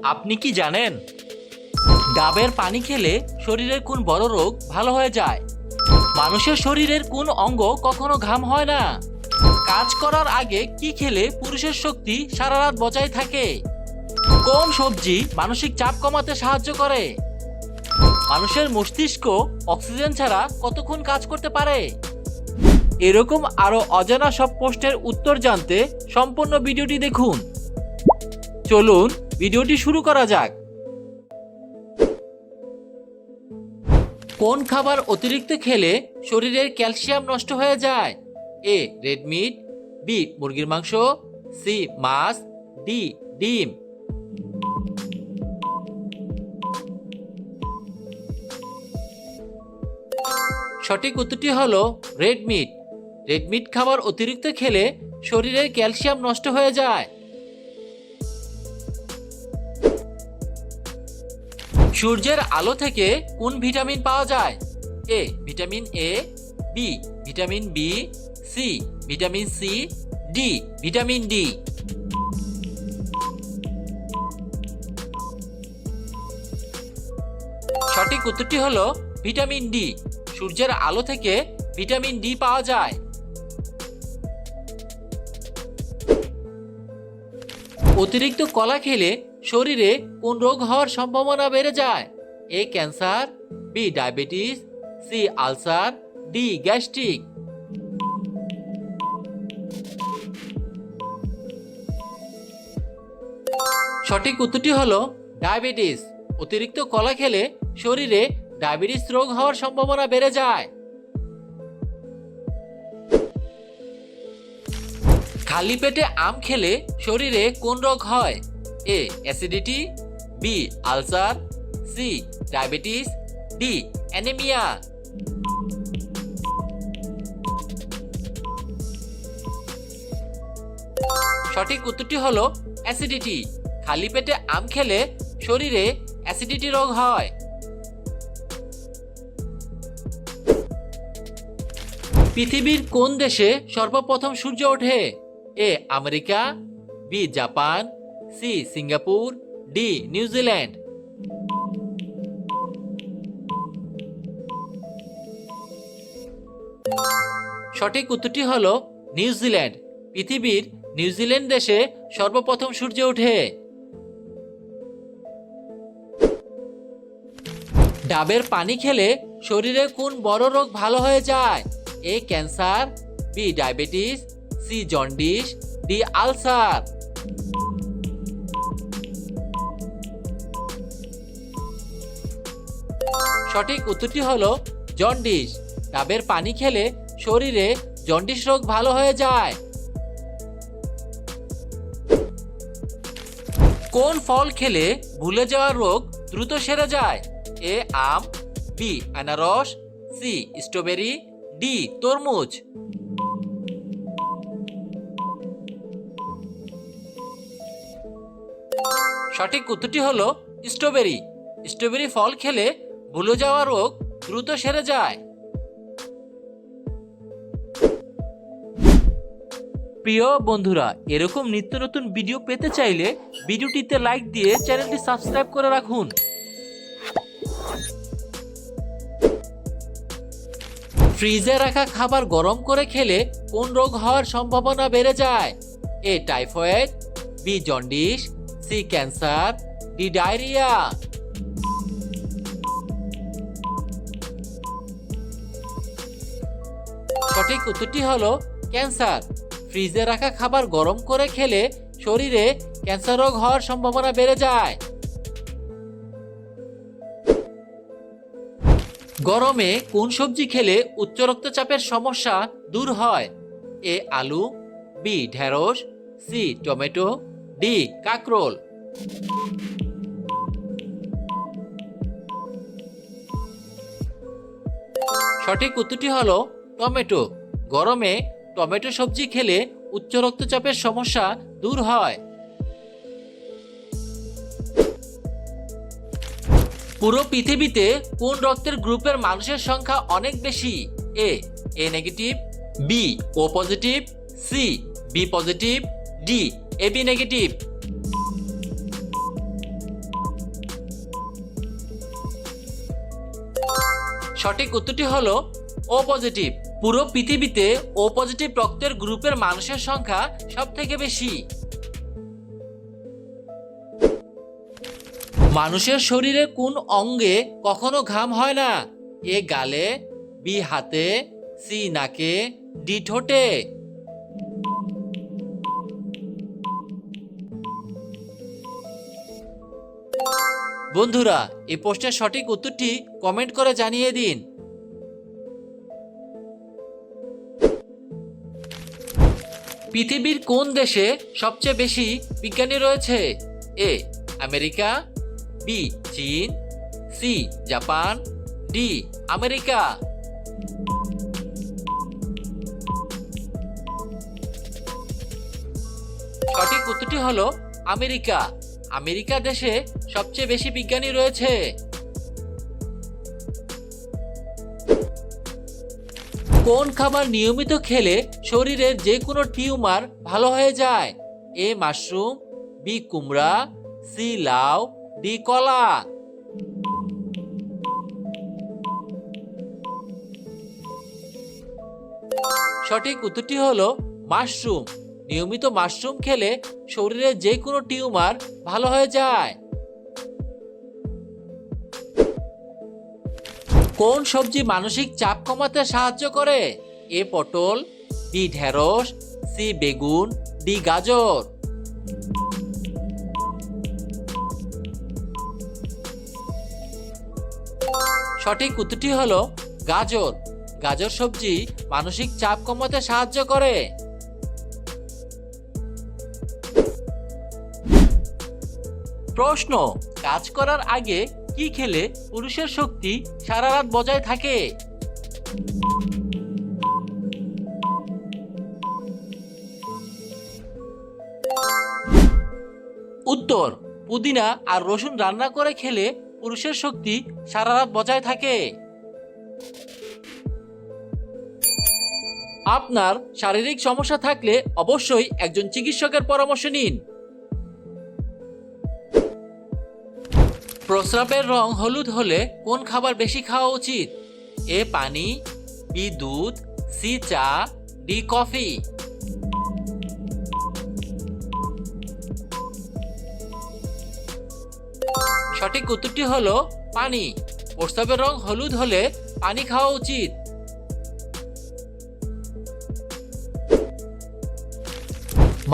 আপনি কি জানেন ডাবের পানি খেলে শরীরের কোন বড় রোগ ভালো হয়ে যায়? মানুষের শরীরের কোন অঙ্গ কখনো ঘাম হয় না? কাজ করার আগে কি খেলে পুরুষের শক্তি সারা রাত বজায় থাকে? কোন সবজি মানসিক চাপ কমাতে সাহায্য করে? মানুষের মস্তিষ্ক অক্সিজেন ছাড়া কতক্ষণ কাজ করতে পারে? এরকম আরো অজানা সব প্রশ্নের উত্তর জানতে সম্পূর্ণ ভিডিওটি দেখুন। চলুন ভিডিওটি শুরু করা যাক। কোন খাবার অতিরিক্ত খেলে শরীরের ক্যালসিয়াম নষ্ট হয়ে যায়? এ রেড মিট, বি মুরগির মাংস, সি মাছ, ডি ডিম। সঠিক উত্তরটি হলো রেড মিট। রেড মিট খাবার অতিরিক্ত খেলে শরীরের ক্যালসিয়াম নষ্ট হয়ে যায়। সূর্যের আলো থেকে কোন ভিটামিন পাওয়া যায়? A vitamin A, B vitamin B, C vitamin C, D vitamin D. সঠিক উত্তরটি হলো ভিটামিন ডি। সূর্যের আলো থেকে ভিটামিন ডি পাওয়া যায়। অতিরিক্ত কলা খেলে শরীরে কোন রোগ হওয়ার সম্ভাবনা বেড়ে যায়? A cancer, B diabetes, C ulcer, D gastric. সঠিক উত্তরটি হলো ডায়াবেটিস। অতিরিক্ত কলা খেলে শরীরে ডায়াবেটিস রোগ হওয়ার সম্ভাবনা বেড়ে যায়। খালি পেটে আম খেলে শরীরে কোন রোগ হয়? A acidity, B ulcer, C diabetes, D anaemia. সঠিক উত্তরটি হলো অ্যাসিডিটি। খালি পেটে আম খেলে শরীরে অ্যাসিডিটি রোগ হয়। পৃথিবীর কোন দেশে সর্বপ্রথম সূর্য ওঠে? A America, B Japan, C Singapore, D New Zealand. সঠিক উত্তরটি হলো নিউজিল্যান্ড। পৃথিবীর নিউজিল্যান্ড দেশে সর্বপ্রথম সূর্য ওঠে। ডাবের পানি খেলে শরীরে কোন বড় রোগ ভালো হয়ে যায়? A cancer, B diabetes, C jaundice, D ulcer. সঠিক উত্তরটি হলো জন্ডিস। ডাবের পানি খেলে শরীরে জন্ডিস রোগ ভালো হয়ে যায়। কোন ফল খেলে ভুলে যাওয়ার রোগ দ্রুত সেরে যায়? এ আম, বি আনারস, সি স্ট্রবেরি, ডি তরমুজ। সঠিক উত্তরটি হলো স্ট্রবেরি। স্ট্রবেরি ফল খেলে ভুলে যাওয়া রোগ দ্রুত সেরে যায়। প্রিয় বন্ধুরা, এরকম নিত্য নতুন ভিডিও পেতে চাইলে ভিডিওটিতে লাইক দিয়ে চ্যানেলটি সাবস্ক্রাইব করে রাখুন। ফ্রিজে রাখা খাবার গরম করে খেলে কোন রোগ হওয়ার সম্ভাবনা বেড়ে যায়? A typhoid, B jaundice, C cancer, D diarrhoea. সঠিক উত্তরটি হলো ক্যান্সার। ফ্রিজে রাখা খাবার গরম করে খেলে শরীরে ক্যান্সার রোগ হওয়ার সম্ভাবনা বেড়ে যায়। গরমে কোন সবজি খেলে উচ্চ রক্তচাপের সমস্যা দূর হয়? এ আলু, বি ঢেঁড়স, সি টমেটো, ডি কাঁকরোল। সঠিক উত্তরটি হলো টমেটো। গরমে টমেটো সবজি খেলে উচ্চ রক্তচাপের সমস্যা দূর হয়। পুরো পৃথিবীতে কোন রক্তের গ্রুপের মানুষের সংখ্যা অনেক বেশি? A negative, B O positive, C B positive, D AB negative. সঠিক উত্তরটি হলো ও পজিটিভ। পুরো পৃথিবীতে ও পজিটিভ রক্তের গ্রুপের মানুষের সংখ্যা সবথেকে বেশি। মানুষের শরীরে কোন অঙ্গে কখনো ঘাম হয় না? এ গালে, বি হাতে, সি নাকে, ডি ঠোঁটে। বন্ধুরা, এই প্রশ্নের সঠিক উত্তরটি কমেন্ট করে জানিয়ে দিন। পৃথিবীর কোন দেশে সবচেয়ে বেশি বিজ্ঞানী রয়েছে? এ আমেরিকা, বি চীন, সি জাপান, ডি আমেরিকা। সঠিক উত্তরটি হলো আমেরিকা। আমেরিকা দেশে সবচেয়ে বেশি বিজ্ঞানী রয়েছে। কোন খাবার নিয়মিত খেলে শরীরের যে কোনো টিউমার ভালো হয়ে যায়? এ মাশরুম, বি কুমড়া, সি লাউ, ডি কলা। সঠিক উত্তরটি হলো মাশরুম। নিয়মিত মাশরুম খেলে শরীরের যে কোনো টিউমার ভালো হয়ে যায়। কোন সবজি মানসিক চাপ কমাতে সাহায্য করে? এ পটল, বি ঢেঁড়স, সি বেগুন, ডি গাজর। সঠিক উত্তরটি হলো গাজর। গাজর সবজি মানসিক চাপ কমাতে সাহায্য করে। প্রশ্ন, কাজ করার আগে কি খেলে পুরুষের শক্তি সারা রাত বজায় থাকে? উত্তর, পুদিনা আর রসুন রান্না করে খেলে পুরুষের শক্তি সারা রাত বজায় থাকে। আপনার শারীরিক সমস্যা থাকলে অবশ্যই একজন চিকিৎসকের পরামর্শ নিন। প্রস্রাবের রং হলুদ হলে কোন খাবার বেশি খাওয়া উচিত? এ পানি, বি দুধ, সি চা, ডি কফি। সঠিক উত্তরটি হলো পানি। প্রস্রাবের রং হলুদ হলে পানি খাওয়া উচিত।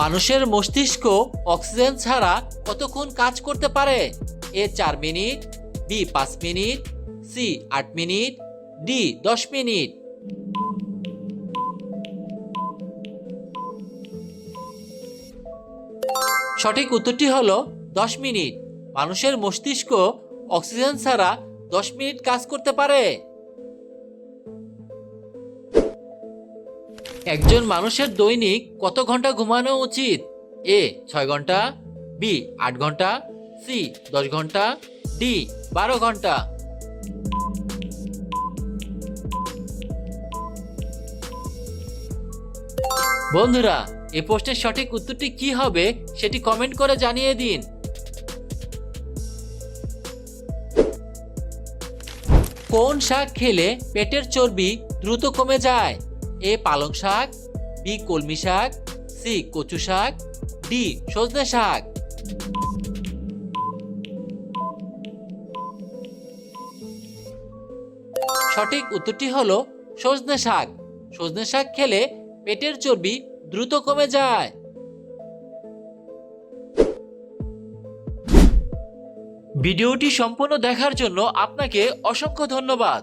মানুষের মস্তিষ্ক অক্সিজেন ছাড়া কতক্ষণ কাজ করতে পারে? A 4 minute, B 5 minute, C 8 minute, D 10 minute. সঠিক উত্তরটি হলো 10 মিনিট। মানুষের মস্তিষ্ক অক্সিজেন ছাড়া 10 মিনিট কাজ করতে পারে। একজন মানুষের দৈনিক কত ঘন্টা ঘুমানো উচিত? এ 6 ঘন্টা, বি 8 ঘন্টা, সি 10 ঘন্টা, ডি 12 ঘন্টা। বন্ধুরা, এই প্রশ্নের সঠিক উত্তরটি কি হবে সেটি কমেন্ট করে জানিয়ে দিন। কোন শাক খেলে পেটের চর্বি দ্রুত কমে যায়? এ পালং শাক, বি কলমি শাক, সি কচু শাক, ডি সজনে শাক। সঠিক উত্তরটি হলো সজনে শাক। সজনে শাক খেলে পেটের চর্বি দ্রুত কমে যায়। ভিডিওটি সম্পূর্ণ দেখার জন্য আপনাকে অসংখ্য ধন্যবাদ।